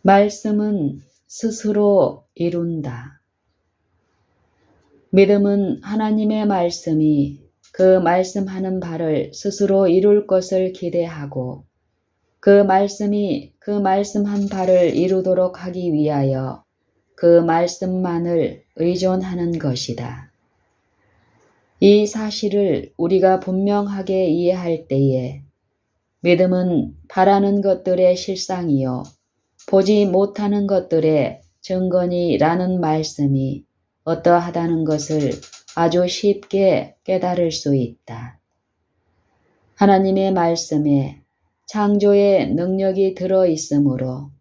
말씀은 스스로 이룬다. 믿음은 하나님의 말씀이 그 말씀하는 바를 스스로 이룰 것을 기대하고 그 말씀이 그 말씀한 바를 이루도록 하기 위하여 그 말씀만을 의존하는 것이다. 이 사실을 우리가 분명하게 이해할 때에 믿음은 바라는 것들의 실상이요 보지 못하는 것들의 증거니라는 말씀이 어떠하다는 것을 아주 쉽게 깨달을 수 있다. 하나님의 말씀에 창조의 능력이 들어 있으므로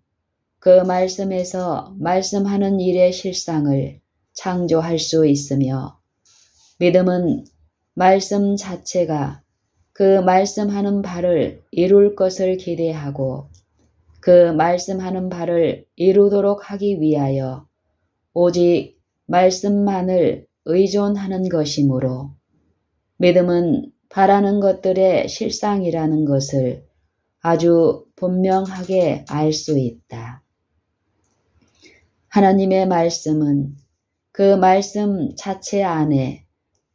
그 말씀에서 말씀하는 일의 실상을 창조할 수 있으며 믿음은 말씀 자체가 그 말씀하는 바를 이룰 것을 기대하고 그 말씀하는 바를 이루도록 하기 위하여 오직 말씀만을 의존하는 것이므로 믿음은 바라는 것들의 실상이라는 것을 아주 분명하게 알 수 있다. 하나님의 말씀은 그 말씀 자체 안에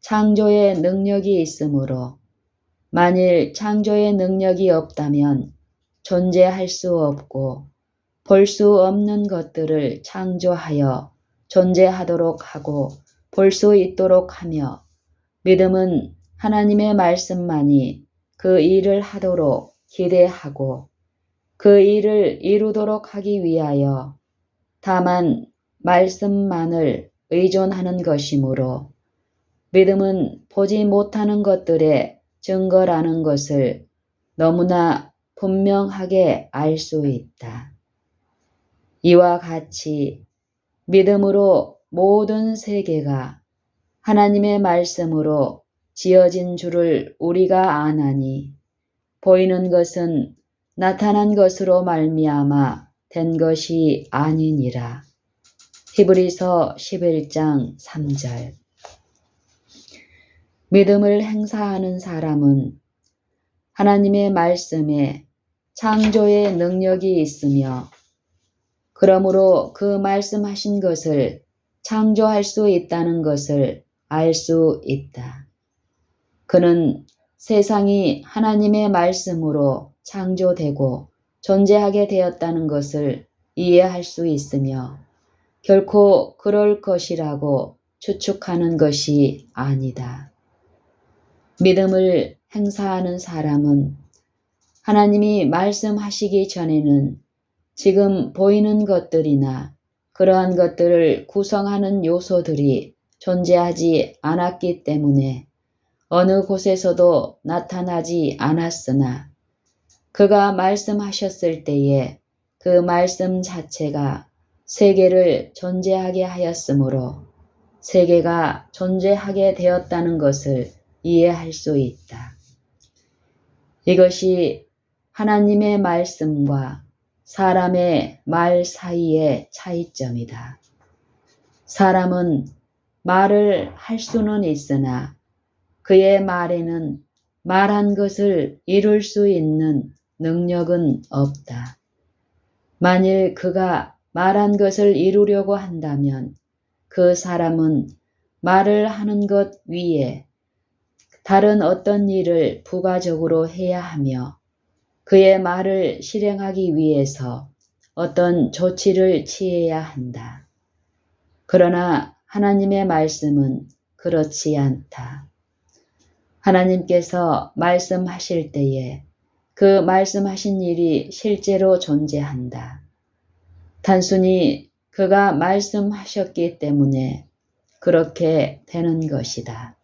창조의 능력이 있으므로 만일 창조의 능력이 없다면 존재할 수 없고 볼 수 없는 것들을 창조하여 존재하도록 하고 볼 수 있도록 하며 믿음은 하나님의 말씀만이 그 일을 하도록 기대하고 그 일을 이루도록 하기 위하여 다만 말씀만을 의존하는 것이므로 믿음은 보지 못하는 것들의 증거라는 것을 너무나 분명하게 알 수 있다. 이와 같이 믿음으로 모든 세계가 하나님의 말씀으로 지어진 줄을 우리가 아나니 보이는 것은 나타난 것으로 말미암아 된 것이 아니니라. 히브리서 11장 3절. 믿음을 행사하는 사람은 하나님의 말씀에 창조의 능력이 있으며 그러므로 그 말씀하신 것을 창조할 수 있다는 것을 알 수 있다. 그는 세상이 하나님의 말씀으로 창조되고 존재하게 되었다는 것을 이해할 수 있으며 결코 그럴 것이라고 추측하는 것이 아니다. 믿음을 행사하는 사람은 하나님이 말씀하시기 전에는 지금 보이는 것들이나 그러한 것들을 구성하는 요소들이 존재하지 않았기 때문에 어느 곳에서도 나타나지 않았으나 그가 말씀하셨을 때에 그 말씀 자체가 세계를 존재하게 하였으므로 세계가 존재하게 되었다는 것을 이해할 수 있다. 이것이 하나님의 말씀과 사람의 말 사이의 차이점이다. 사람은 말을 할 수는 있으나 그의 말에는 말한 것을 이룰 수 있는 능력은 없다. 만일 그가 말한 것을 이루려고 한다면 그 사람은 말을 하는 것 위에 다른 어떤 일을 부가적으로 해야 하며 그의 말을 실행하기 위해서 어떤 조치를 취해야 한다. 그러나 하나님의 말씀은 그렇지 않다. 하나님께서 말씀하실 때에 그 말씀하신 일이 실제로 존재한다. 단순히 그가 말씀하셨기 때문에 그렇게 되는 것이다.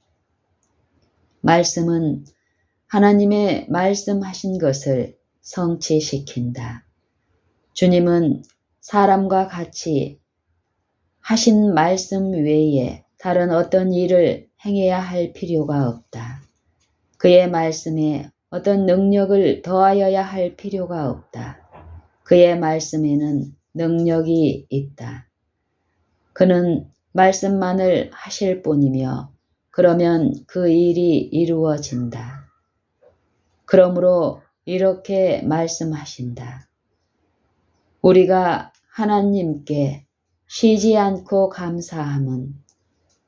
말씀은 하나님의 말씀하신 것을 성취시킨다. 주님은 사람과 같이 하신 말씀 외에 다른 어떤 일을 행해야 할 필요가 없다. 그의 말씀에 어떤 능력을 더하여야 할 필요가 없다. 그의 말씀에는 능력이 있다. 그는 말씀만을 하실 뿐이며 그러면 그 일이 이루어진다. 그러므로 이렇게 말씀하신다. 우리가 하나님께 쉬지 않고 감사함은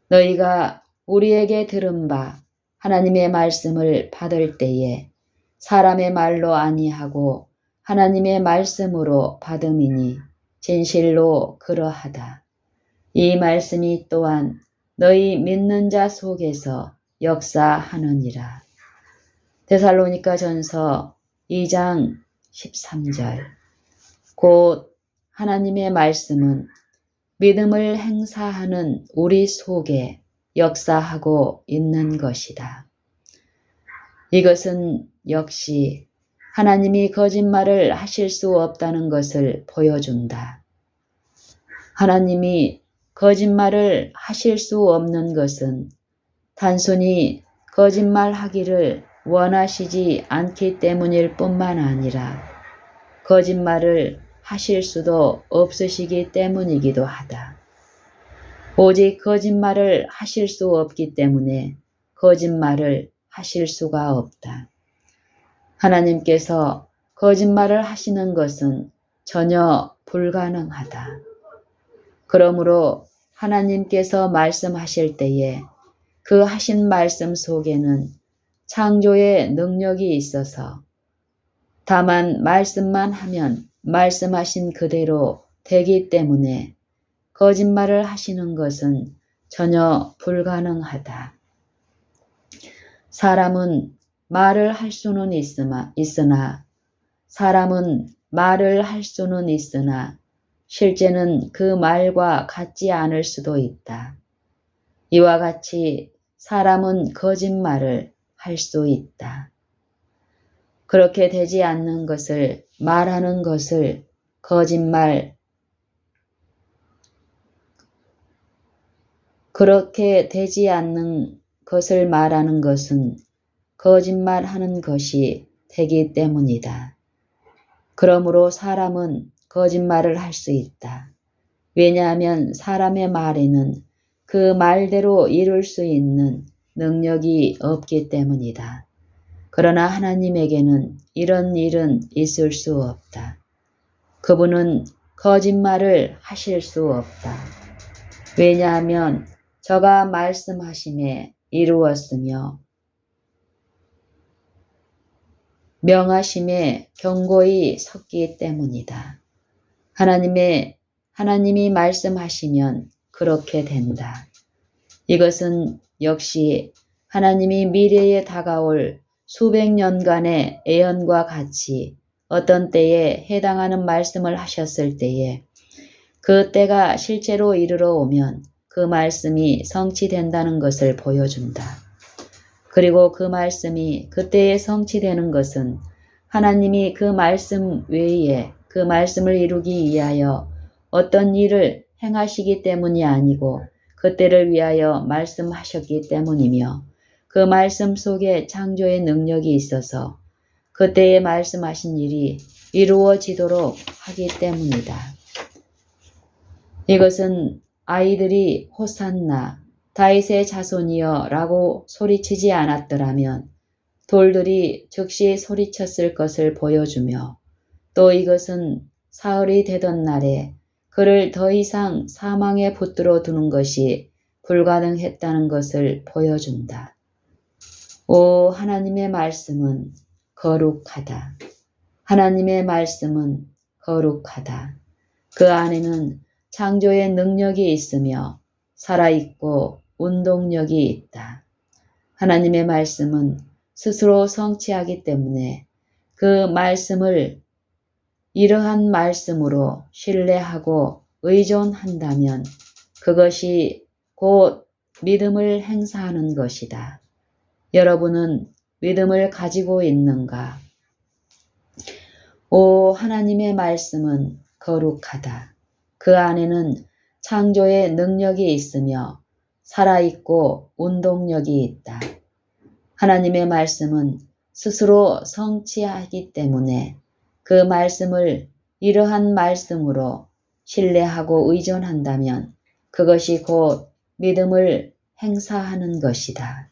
너희가 우리에게 들은 바 하나님의 말씀을 받을 때에 사람의 말로 아니하고 하나님의 말씀으로 받음이니 진실로 그러하다. 이 말씀이 또한 너희 믿는 자 속에서 역사하느니라. 데살로니가 전서 2장 13절. 곧 하나님의 말씀은 믿음을 행사하는 우리 속에 역사하고 있는 것이다. 이것은 역시 하나님이 거짓말을 하실 수 없다는 것을 보여준다. 하나님이 거짓말을 하실 수 없는 것은 단순히 거짓말하기를 원하시지 않기 때문일 뿐만 아니라 거짓말을 하실 수도 없으시기 때문이기도 하다. 오직 거짓말을 하실 수 없기 때문에 거짓말을 하실 수가 없다. 하나님께서 거짓말을 하시는 것은 전혀 불가능하다. 그러므로 하나님께서 말씀하실 때에 그 하신 말씀 속에는 창조의 능력이 있어서 다만 말씀만 하면 말씀하신 그대로 되기 때문에 거짓말을 하시는 것은 전혀 불가능하다. 사람은 말을 할 수는 있으나 실제는 그 말과 같지 않을 수도 있다. 이와 같이 사람은 거짓말을 할 수 있다. 그렇게 되지 않는 것을 말하는 것을 그렇게 되지 않는 것을 말하는 것은 거짓말하는 것이 되기 때문이다. 그러므로 사람은 거짓말을 할 수 있다. 왜냐하면 사람의 말에는 그 말대로 이룰 수 있는 능력이 없기 때문이다. 그러나 하나님에게는 이런 일은 있을 수 없다. 그분은 거짓말을 하실 수 없다. 왜냐하면 저가 말씀하심에 이루었으며 명하심에 경고히 섰기 때문이다. 하나님이 말씀하시면 그렇게 된다. 이것은 역시 하나님이 미래에 다가올 수백 년간의 예언과 같이 어떤 때에 해당하는 말씀을 하셨을 때에 그 때가 실제로 이르러 오면 그 말씀이 성취된다는 것을 보여준다. 그리고 그 말씀이 그때에 성취되는 것은 하나님이 그 말씀 외에 그 말씀을 이루기 위하여 어떤 일을 행하시기 때문이 아니고 그때를 위하여 말씀하셨기 때문이며 그 말씀 속에 창조의 능력이 있어서 그때에 말씀하신 일이 이루어지도록 하기 때문이다. 이것은 아이들이 호산나 다윗의 자손이여 라고 소리치지 않았더라면 돌들이 즉시 소리쳤을 것을 보여주며 또 이것은 사흘이 되던 날에 그를 더 이상 사망에 붙들어 두는 것이 불가능했다는 것을 보여준다. 오, 하나님의 말씀은 거룩하다. 하나님의 말씀은 거룩하다. 그 안에는 창조의 능력이 있으며 살아있고 운동력이 있다. 하나님의 말씀은 스스로 성취하기 때문에 그 말씀을 이러한 말씀으로 신뢰하고 의존한다면 그것이 곧 믿음을 행사하는 것이다. 여러분은 믿음을 가지고 있는가? 오, 하나님의 말씀은 거룩하다. 그 안에는 창조의 능력이 있으며 살아있고 운동력이 있다. 하나님의 말씀은 스스로 성취하기 때문에 그 말씀을 이러한 말씀으로 신뢰하고 의존한다면 그것이 곧 믿음을 행사하는 것이다.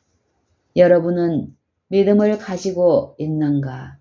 여러분은 믿음을 가지고 있는가?